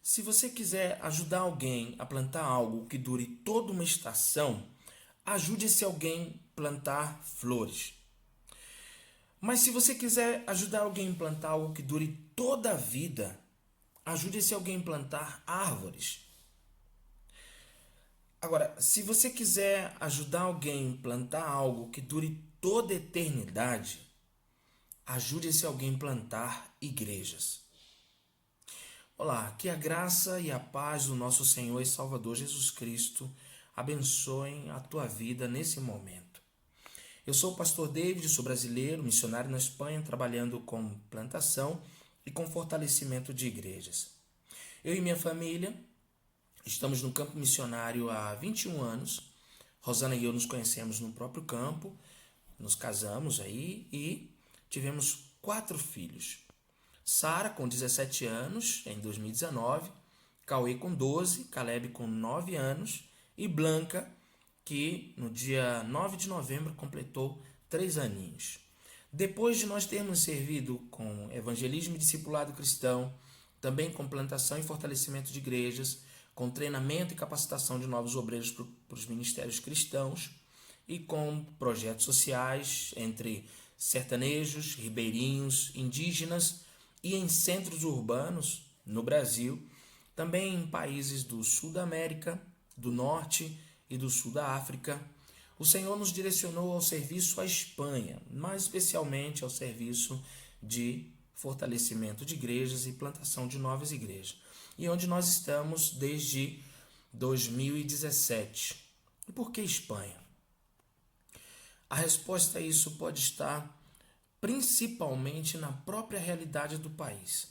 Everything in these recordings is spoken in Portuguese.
Se você quiser ajudar alguém a plantar algo que dure toda uma estação, ajude esse alguém a plantar flores. Mas se você quiser ajudar alguém a plantar algo que dure toda a vida, ajude esse alguém a plantar árvores. Agora, se você quiser ajudar alguém a plantar algo que dure toda a eternidade, ajude esse alguém a plantar igrejas. Olá, que a graça e a paz do nosso Senhor e Salvador Jesus Cristo abençoem a tua vida nesse momento. Eu sou o pastor David, sou brasileiro, missionário na Espanha, trabalhando com plantação e com fortalecimento de igrejas. Eu e minha família estamos no campo missionário há 21 anos. Rosana e eu nos conhecemos no próprio campo, nos casamos aí e tivemos 4 filhos. Sara com 17 anos em 2019, Cauê com 12, Caleb com 9 anos e Blanca, que no dia 9 de novembro completou 3 aninhos. Depois de nós termos servido com evangelismo e discipulado cristão, também com plantação e fortalecimento de igrejas, com treinamento e capacitação de novos obreiros para os ministérios cristãos e com projetos sociais entre sertanejos, ribeirinhos, indígenas e em centros urbanos no Brasil, também em países do sul da América, do norte e do sul da África. O Senhor nos direcionou ao serviço à Espanha, mais especialmente ao serviço de fortalecimento de igrejas e plantação de novas igrejas, e onde nós estamos desde 2017. E por que Espanha? A resposta a isso pode estar principalmente na própria realidade do país.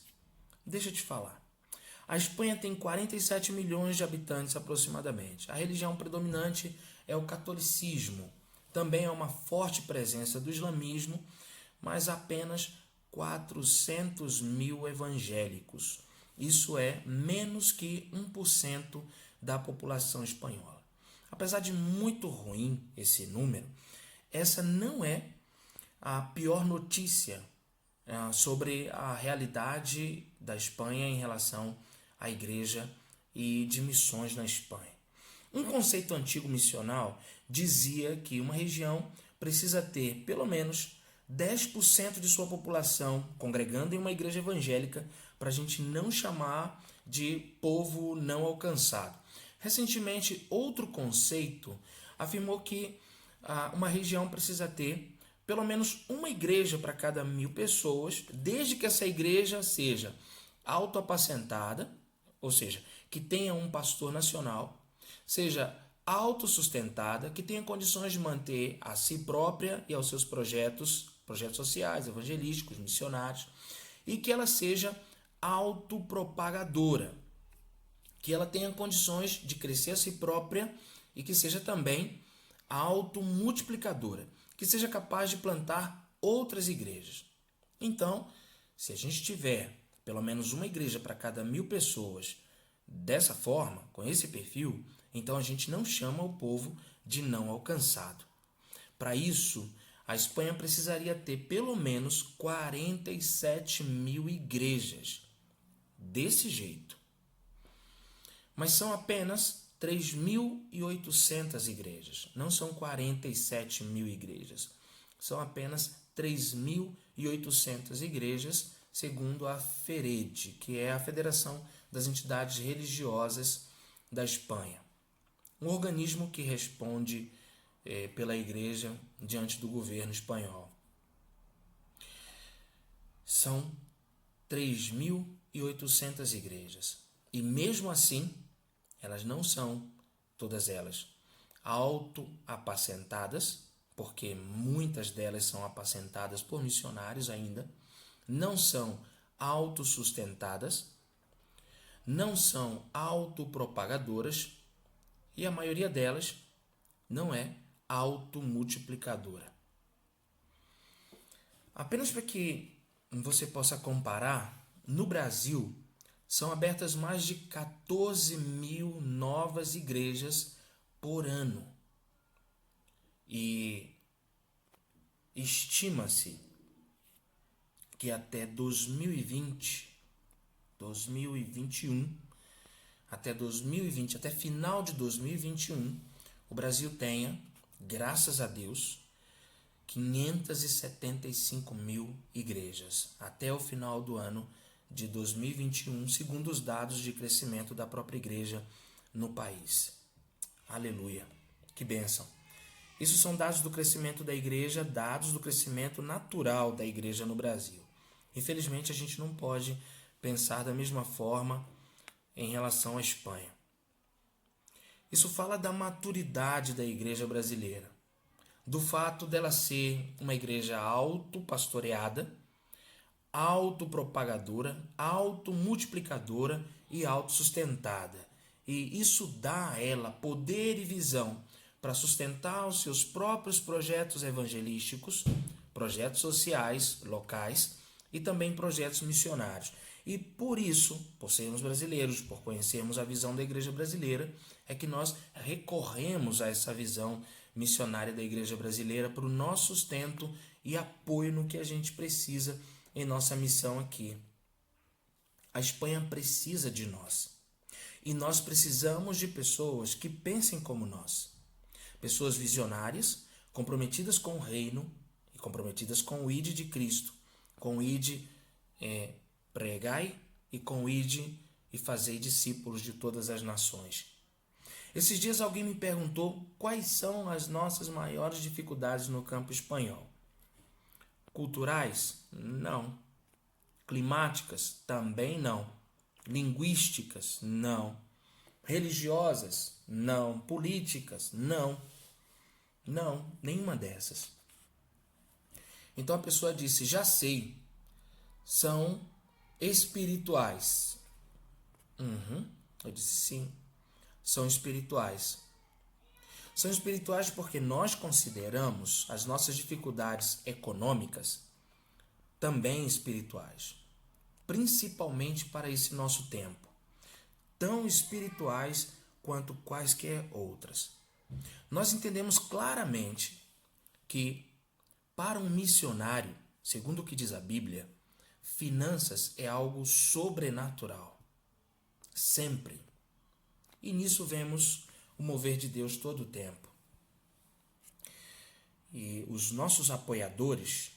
Deixa eu te falar. A Espanha tem 47 milhões de habitantes aproximadamente. A religião predominante é o catolicismo. Também há uma forte presença do islamismo, mas apenas 400 mil evangélicos. Isso é menos que 1% da população espanhola. Apesar de muito ruim esse número, essa não é a pior notícia sobre a realidade da Espanha em relação à igreja e de missões na Espanha. Um conceito antigo missional dizia que uma região precisa ter pelo menos 10% de sua população congregando em uma igreja evangélica para a gente não chamar de povo não alcançado. Recentemente, outro conceito afirmou que uma região precisa ter pelo menos uma igreja para cada 1.000 pessoas, desde que essa igreja seja autoapacentada, ou seja, que tenha um pastor nacional, seja autossustentada, que tenha condições de manter a si própria e aos seus projetos sociais, evangelísticos, missionários, e que ela seja autopropagadora, que ela tenha condições de crescer a si própria e que seja também automultiplicadora, que seja capaz de plantar outras igrejas. Então, se a gente tiver pelo menos uma igreja para cada 1.000 pessoas dessa forma, com esse perfil, então a gente não chama o povo de não alcançado. Para isso, a Espanha precisaria ter pelo menos 47 mil igrejas. Desse jeito. Mas são apenas 3.800 igrejas. Não são 47 mil igrejas. São apenas 3.800 igrejas, segundo a FERED, que é a Federação das Entidades Religiosas da Espanha. Um organismo que responde pela igreja diante do governo espanhol. São 3.800 igrejas. E mesmo assim, elas não são, todas elas, autoapacentadas, porque muitas delas são apacentadas por missionários ainda, não são autossustentadas, não são autopropagadoras e a maioria delas não é automultiplicadora. Apenas para que você possa comparar, no Brasil são abertas mais de 14 mil novas igrejas por ano. E estima-se que até 2020, 2021, até 2020, até final de 2021, o Brasil tenha, graças a Deus, 575 mil igrejas até o final do ano de 2021, segundo os dados de crescimento da própria igreja no país. Aleluia! Que bênção! Isso são dados do crescimento da igreja, dados do crescimento natural da igreja no Brasil. Infelizmente, a gente não pode pensar da mesma forma em relação à Espanha. Isso fala da maturidade da igreja brasileira, do fato dela ser uma igreja autopastoreada, autopropagadora, automultiplicadora e autossustentada. E isso dá a ela poder e visão para sustentar os seus próprios projetos evangelísticos, projetos sociais, locais e também projetos missionários. E por isso, por sermos brasileiros, por conhecermos a visão da igreja brasileira, é que nós recorremos a essa visão missionária da igreja brasileira para o nosso sustento e apoio no que a gente precisa em nossa missão aqui. A Espanha precisa de nós. E nós precisamos de pessoas que pensem como nós. Pessoas visionárias, comprometidas com o reino e comprometidas com o ID de Cristo, com o ID pregai e com o ide e fazei discípulos de todas as nações. Esses dias alguém me perguntou quais são as nossas maiores dificuldades no campo espanhol. Culturais? Não. Climáticas? Também não. Linguísticas? Não. Religiosas? Não. Políticas? Não. Não, nenhuma dessas. Então a pessoa disse, já sei, são espirituais. Eu disse sim, são espirituais. São espirituais porque nós consideramos as nossas dificuldades econômicas também espirituais, principalmente para esse nosso tempo, tão espirituais quanto quaisquer outras. Nós entendemos claramente que para um missionário, segundo o que diz a Bíblia, finanças é algo sobrenatural. Sempre. E nisso vemos o mover de Deus todo o tempo. E os nossos apoiadores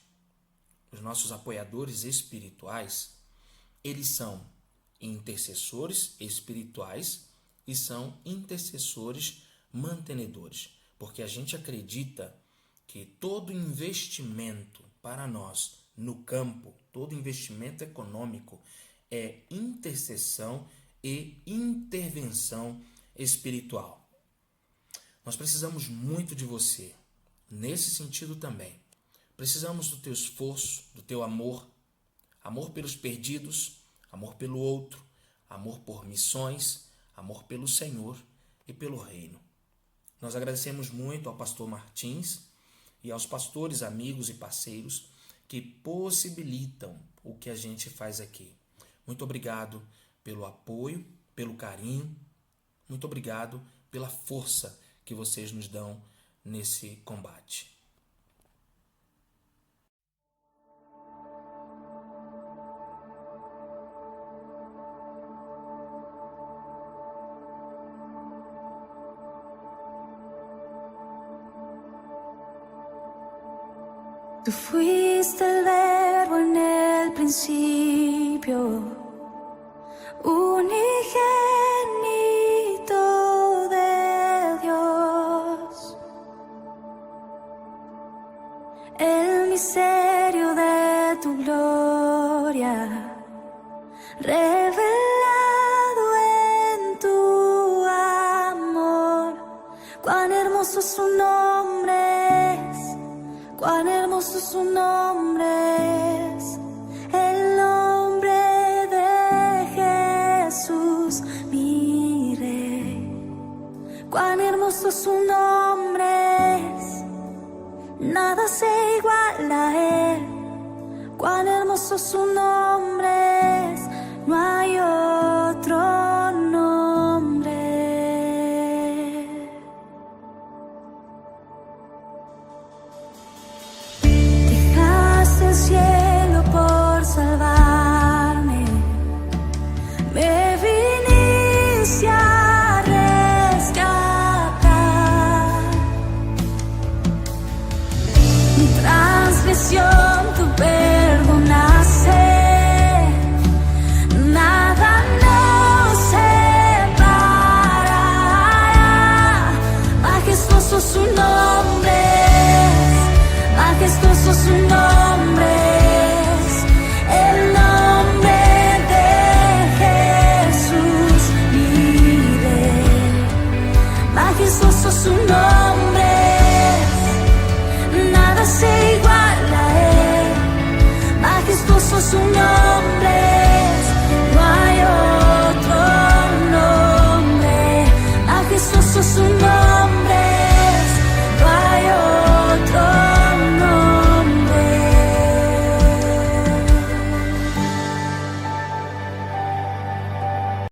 espirituais, eles são intercessores espirituais e são intercessores mantenedores. Porque a gente acredita que todo investimento para nós no campo, todo investimento econômico é intercessão e intervenção espiritual. Nós precisamos muito de você, nesse sentido também. Precisamos do teu esforço, do teu amor, amor pelos perdidos, amor pelo outro, amor por missões, amor pelo Senhor e pelo reino. Nós agradecemos muito ao pastor Martins e aos pastores, amigos e parceiros que possibilitam o que a gente faz aqui. Muito obrigado pelo apoio, pelo carinho. Muito obrigado pela força que vocês nos dão nesse combate. Tú fuiste el verbo en el principio, unigénito de Dios, el misterio de tu gloria, revelado en tu amor. Cuán hermoso es su nombre es. Cuán hermoso su nombre es, el nombre de Jesús, mi Rey. Cuán hermoso su nombre es, nada se iguala a él. Cuán hermoso su nombre es, no hay otro